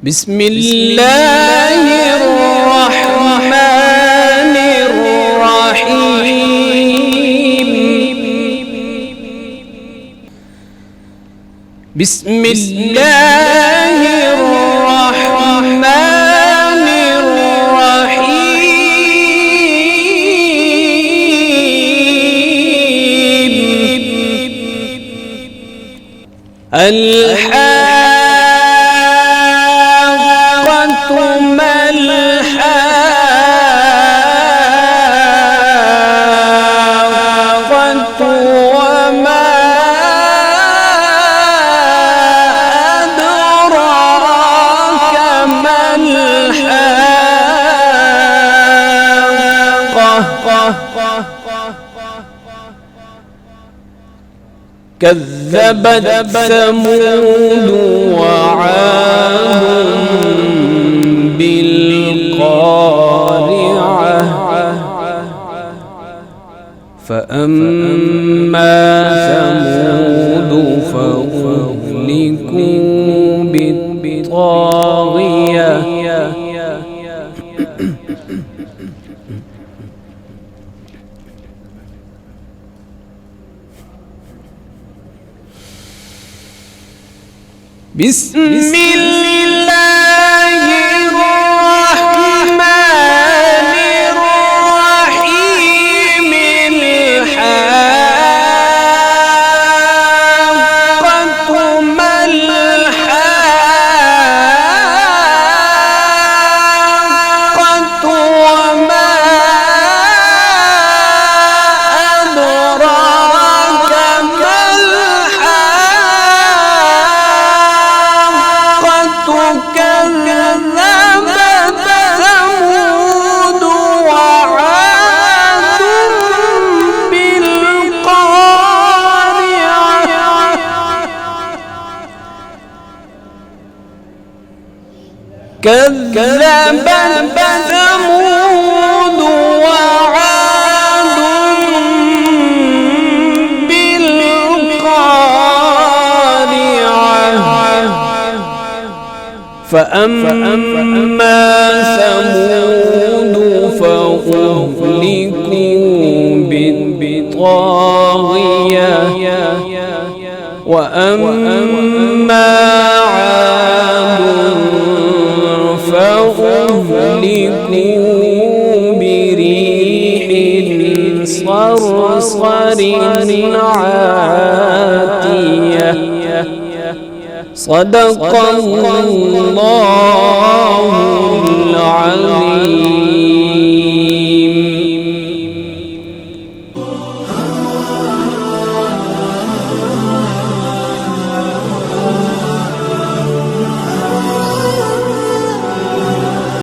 بسم الله الرحمن الرحيم. بسم الله الرحمن الرحيم. الحاقة ما الحاقة وما أدراك ما الحاقة. كذبت ثمود وعاد بالقارعة. فأما ثمود فأهلكوا بالطاغية. بسم الله الرحمن الرحيم. الحاقة ما الحاقة وما أدراك ما كذبت ثمود وعاد بالقارعة. كذبت ثمود وعاد بالقارعة. فأما ثمود فأهلكوا بالطاغية. وأما عاد فأهلكوا بريح صرصر عاتية. صدق الله